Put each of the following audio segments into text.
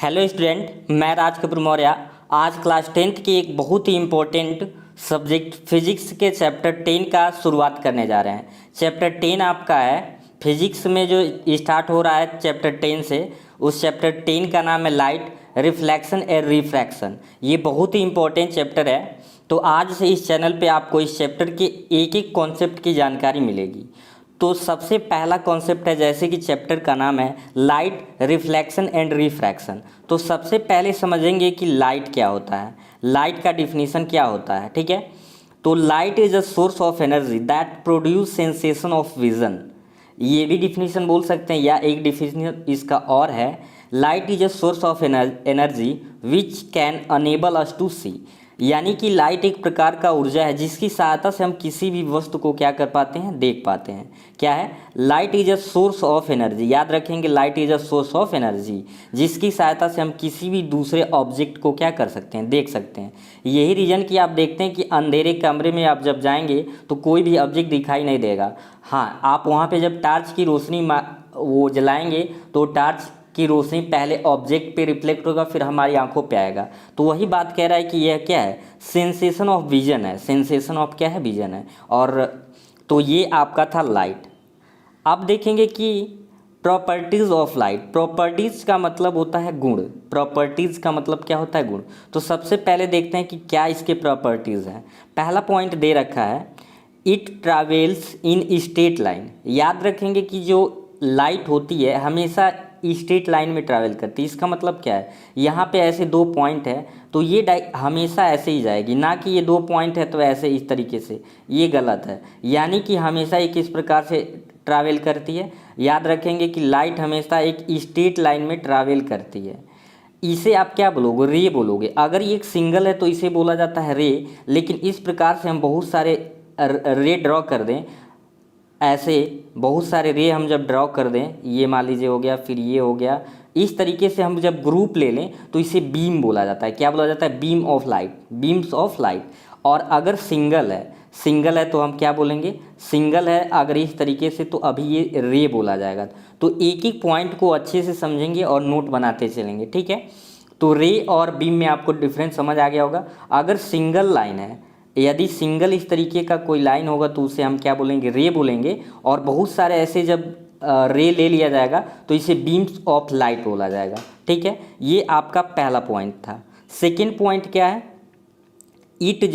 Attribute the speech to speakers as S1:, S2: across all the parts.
S1: Hello student, मैं राज कपूर मौर्य। आज class 10th की एक बहुत ही इम्पोर्टेंट सब्जेक्ट फिजिक्स के चैप्टर 10 का शुरुआत करने जा रहे हैं। चैप्टर 10 आपका है फिजिक्स में जो स्टार्ट हो रहा है चैप्टर 10 से। उस चैप्टर 10 का नाम है लाइट, रिफ्लेक्शन एंड रिफ्रैक्शन। ये बहुत ही इम्पोर्टेंट चैप्टर है। तो आज से इस चैनल पे आपको इस चैप्टर के एक एक कॉन्सेप्ट की जानकारी मिलेगी। तो सबसे पहला कॉन्सेप्ट है, जैसे कि चैप्टर का नाम है लाइट, रिफ्लेक्शन एंड रिफ्रैक्शन। तो सबसे पहले समझेंगे कि लाइट क्या होता है, लाइट का डिफिनीशन क्या होता है। ठीक है, तो light is a source of energy that produce sensation of vision. ये भी डिफिनीशन बोल सकते हैं, या एक डिफिनीशन इसका और है, light is a source of energy which can enable us to see. यानी कि लाइट एक प्रकार का ऊर्जा है जिसकी सहायता से हम किसी भी वस्तु को क्या कर पाते हैं, देख पाते हैं। क्या है? Light is a source of energy. याद रखेंगे, light is a source of energy जिसकी सहायता से हम किसी भी दूसरे ऑब्जेक्ट को क्या कर सकते हैं, देख सकते हैं। यही रीजन कि आप देखते हैं कि अंधेरे कमरे में आप जब जाएंगे तो कोई भी ऑब्जेक्ट दिखाई नहीं देगा। हाँ, आप वहाँ पे जब टार्च की रोशनी वो जलाएंगे तो टार्च की रोशनी पहले ऑब्जेक्ट पे रिफ्लेक्ट होगा, फिर हमारी आंखों पे आएगा। तो वही बात कह रहा है कि यह क्या है, सेंसेशन ऑफ विजन है। सेंसेशन ऑफ क्या है, विजन है। और तो ये आपका था लाइट। अब देखेंगे कि प्रॉपर्टीज़ ऑफ लाइट। प्रॉपर्टीज़ का मतलब होता है गुण। प्रॉपर्टीज़ का मतलब क्या होता है, गुण। तो सबसे पहले देखते हैं कि क्या इसके प्रॉपर्टीज़ हैं। पहला पॉइंट दे रखा है, it travels in straight line. याद रखेंगे कि जो लाइट होती है हमेशा स्ट्रेट लाइन में ट्रैवल करती है। इसका मतलब क्या है, यहाँ पे ऐसे दो पॉइंट है तो ये हमेशा ऐसे ही जाएगी, ना कि ये दो पॉइंट है तो ऐसे इस तरीके से। ये गलत है। यानी कि हमेशा ये किस प्रकार से ट्रैवल करती है, याद रखेंगे कि लाइट हमेशा एक स्ट्रेट लाइन में ट्रैवल करती है। इसे आप क्या बोलोगे, रे बोलोगे। अगर ये एक सिंगल है तो इसे बोला जाता है रे। लेकिन इस प्रकार से हम बहुत सारे रे ड्रॉ कर दें, ऐसे बहुत सारे रे हम जब ड्रॉ कर दें, ये मान लीजिए हो गया, फिर ये हो गया, इस तरीके से हम जब ग्रुप ले लें तो इसे बीम बोला जाता है। क्या बोला जाता है, beam of light, beams of light. और अगर सिंगल है, सिंगल है तो हम क्या बोलेंगे, सिंगल है अगर इस तरीके से तो अभी ये रे बोला जाएगा। तो एक एक पॉइंट को अच्छे से समझेंगे और नोट बनाते चलेंगे। ठीक है, तो रे और बीम में आपको डिफरेंस समझ आ गया होगा। अगर सिंगल लाइन है, यदि सिंगल इस तरीके का कोई लाइन होगा तो उसे हम क्या बोलेंगे, रे बोलेंगे। और बहुत सारे ऐसे जब रे ले लिया जाएगा तो इसे बीम्स ऑफ लाइट बोला जाएगा। ठीक है, ये आपका पहला पॉइंट था। सेकेंड पॉइंट क्या है, it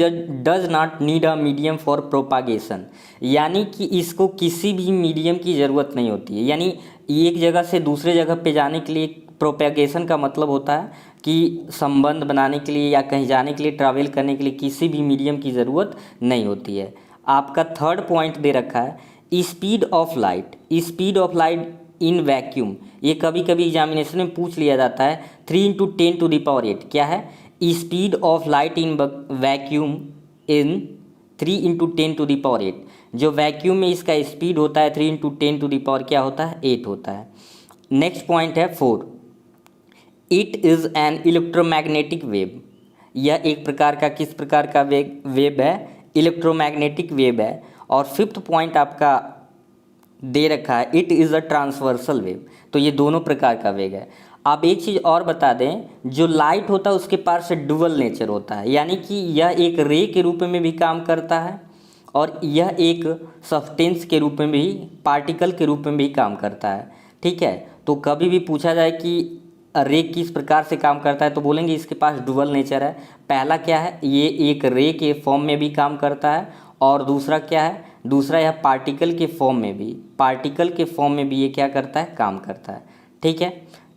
S1: does not need a medium for propagation. यानी कि इसको किसी भी मीडियम की ज़रूरत नहीं होती है। यानी एक जगह से दूसरे जगह पे जाने के लिए प्रोपेगेशन का मतलब होता है कि संबंध बनाने के लिए या कहीं जाने के लिए, ट्रैवल करने के लिए किसी भी मीडियम की ज़रूरत नहीं होती है। आपका थर्ड पॉइंट दे रखा है speed of light. Speed of light in vacuum, ये कभी कभी एग्जामिनेशन में पूछ लिया जाता है। 3 × 10⁸ क्या है, speed of light in vacuum in 3 × 10⁸। जो वैक्यूम में इसका स्पीड होता है 3 × 10⁸ क्या होता है, 8 होता है। नेक्स्ट पॉइंट है 4, it is an electromagnetic wave. यह एक प्रकार का, किस प्रकार का वेव है, इलेक्ट्रोमैग्नेटिक वेव है। और फिफ्थ पॉइंट आपका दे रखा है, it is a transversal wave. तो ये दोनों प्रकार का वेग है। आप एक चीज़ और बता दें, जो लाइट होता है उसके पास से डुअल नेचर होता है। यानी कि यह एक रे के रूप में भी काम करता है और यह एक सब्सटेंस के रूप में भी, पार्टिकल के रूप में भी काम करता है। ठीक है, तो कभी भी पूछा जाए कि रे किस प्रकार से काम करता है तो बोलेंगे इसके पास डुअल नेचर है। पहला क्या है, ये एक रे के फॉर्म में भी काम करता है। और दूसरा क्या है, दूसरा यह पार्टिकल के फॉर्म में भी, पार्टिकल के फॉर्म में भी ये क्या करता है, काम करता है। ठीक है,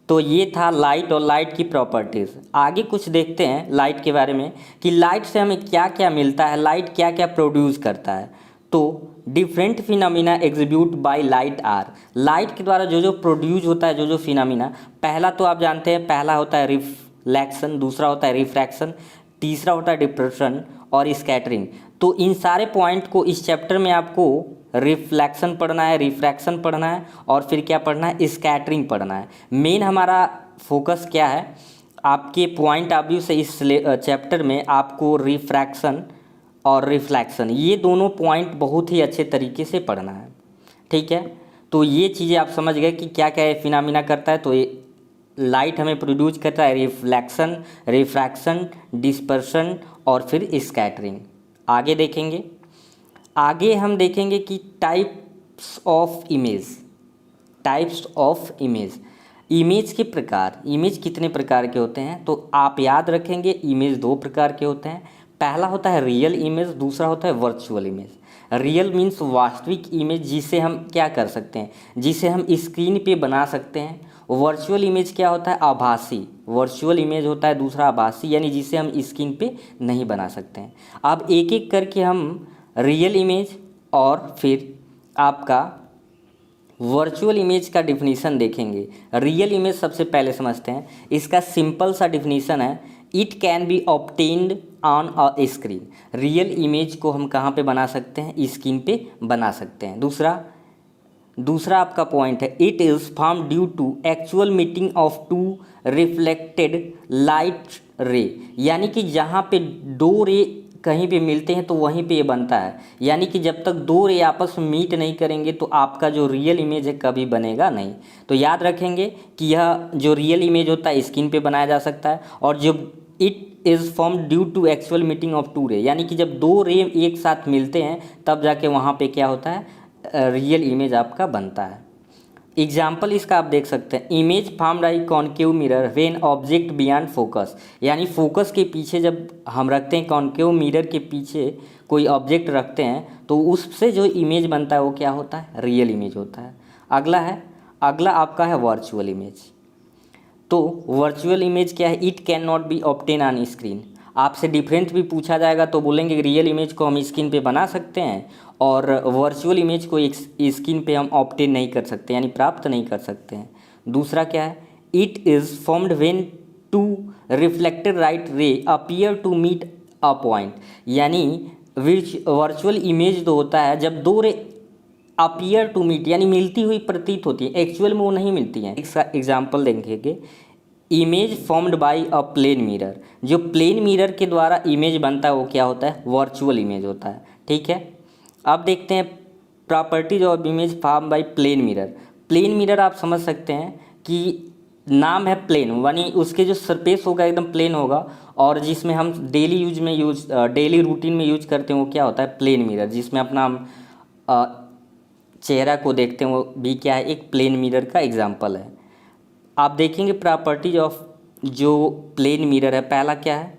S1: तो ये था लाइट और लाइट की प्रॉपर्टीज़। आगे कुछ देखते हैं लाइट के बारे में कि लाइट से हमें क्या क्या मिलता है, लाइट क्या क्या प्रोड्यूस करता है। तो different phenomena exhibit by light are. Light के द्वारा जो जो प्रोड्यूस होता है, जो जो फिनोमिना, पहला तो आप जानते हैं, पहला होता है रिफ्लेक्शन, दूसरा होता है रिफ्रैक्शन, तीसरा होता है डिफ्रेक्शन और स्कैटरिंग। तो इन सारे पॉइंट को इस चैप्टर में आपको रिफ्लेक्शन पढ़ना है, रिफ्रैक्शन पढ़ना है और फिर क्या पढ़ना है, स्कैटरिंग पढ़ना है। मेन हमारा फोकस क्या है, आपके पॉइंट ऑफ व्यू से इस चैप्टर में आपको रिफ्रैक्शन और रिफ्लेक्शन, ये दोनों पॉइंट बहुत ही अच्छे तरीके से पढ़ना है। ठीक है, तो ये चीज़ें आप समझ गए कि क्या क्या फिनोमिना करता है। तो ये लाइट हमें प्रोड्यूस करता है रिफ्लेक्शन, रिफ्रैक्शन, डिस्पर्शन और फिर स्कैटरिंग। आगे देखेंगे, आगे हम देखेंगे कि types of image, types of image, image के प्रकार। इमेज कितने प्रकार के होते हैं तो आप याद रखेंगे इमेज दो प्रकार के होते हैं। पहला होता है रियल इमेज, दूसरा होता है वर्चुअल इमेज। रियल मीन्स वास्तविक इमेज जिसे हम क्या कर सकते हैं, जिसे हम स्क्रीन पे बना सकते हैं। वर्चुअल इमेज क्या होता है, आभासी। वर्चुअल इमेज होता है दूसरा आभासी, यानी जिसे हम स्क्रीन पे नहीं बना सकते हैं। अब एक एक करके हम रियल इमेज और फिर आपका वर्चुअल इमेज का डिफिनीसन देखेंगे। रियल इमेज सबसे पहले समझते हैं। इसका सिंपल सा डिफिनीसन है, it can be obtained on a screen. Real image को हम कहाँ पे बना सकते हैं, स्क्रीन पे बना सकते हैं। दूसरा आपका पॉइंट है, it is form due to actual meeting of two reflected light ray, यानी कि जहाँ पे दो रे कहीं पे मिलते हैं तो वहीं पे ये बनता है। यानी कि जब तक दो रे आपस में मीट नहीं करेंगे तो आपका जो रियल इमेज है कभी बनेगा नहीं। तो याद रखेंगे कि यह जो रियल इमेज होता है स्क्रीन पे बनाया जा सकता है, और जो it is form due to actual meeting of two ray, यानी कि जब दो रे एक साथ मिलते हैं तब जाके वहाँ पे क्या होता है, रियल इमेज आपका बनता है। एग्जाम्पल इसका आप देख सकते हैं, image formed by concave mirror when object beyond focus, यानी फोकस के पीछे जब हम रखते हैं, कॉन्केव मिरर के पीछे कोई ऑब्जेक्ट रखते हैं तो उससे जो इमेज बनता है वो क्या होता है, रियल इमेज होता है। अगला आपका है वर्चुअल इमेज। तो वर्चुअल इमेज क्या है, it can not be obtain on screen. आपसे डिफरेंट भी पूछा जाएगा तो बोलेंगे रियल इमेज को हम स्क्रीन पे बना सकते हैं और वर्चुअल इमेज को एक स्क्रीन पे हम ऑब्टेन नहीं कर सकते, यानी प्राप्त नहीं कर सकते हैं। दूसरा क्या है, it is formed when two reflected light ray appear to meet a point, यानी वर्चुअल इमेज तो होता है जब दो रे अपीयर टू मीट, यानी मिलती हुई प्रतीत होती है, एक्चुअल में वो नहीं मिलती हैं। इसका एग्जाम्पल देखेंगे, image formed by a plane mirror, जो प्लेन मिरर के द्वारा इमेज बनता है वो क्या होता है, वर्चुअल इमेज होता है। ठीक है, अब देखते हैं properties of image form by plane mirror. Plane mirror आप समझ सकते हैं कि नाम है प्लेन, यानी उसके जो सरफेस होगा एकदम प्लेन होगा, और जिसमें हम डेली रूटीन में यूज करते हैं वो क्या होता है, प्लेन मिरर, जिसमें अपना हम चेहरा को देखते हैं वो भी क्या है, एक प्लेन मिरर का एग्जाम्पल है। आप देखेंगे प्रॉपर्टीज ऑफ जो प्लेन मिरर है, पहला क्या है,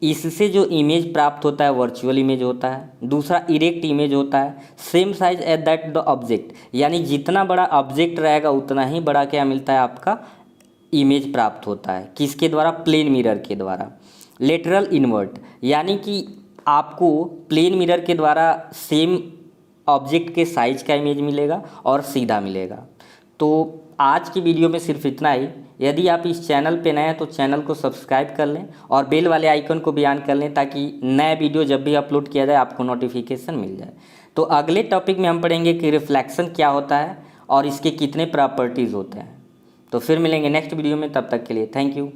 S1: इससे जो इमेज प्राप्त होता है वर्चुअल इमेज होता है। दूसरा इरेक्ट इमेज होता है, same size as that the object, यानी जितना बड़ा ऑब्जेक्ट रहेगा उतना ही बड़ा क्या मिलता है, आपका इमेज प्राप्त होता है। किसके द्वारा, प्लेन मिरर के द्वारा। लेटरल इन्वर्ट, यानी कि आपको प्लेन मिरर के द्वारा सेम ऑब्जेक्ट के साइज का इमेज मिलेगा और सीधा मिलेगा। तो आज की वीडियो में सिर्फ इतना ही। यदि आप इस चैनल पे नए हैं तो चैनल को सब्सक्राइब कर लें और बेल वाले आइकन को भी ऑन कर लें, ताकि नया वीडियो जब भी अपलोड किया जाए आपको नोटिफिकेशन मिल जाए। तो अगले टॉपिक में हम पढ़ेंगे कि रिफ्लेक्शन क्या होता है और इसके कितने प्रॉपर्टीज़ होते हैं। तो फिर मिलेंगे नेक्स्ट वीडियो में, तब तक के लिए थैंक यू।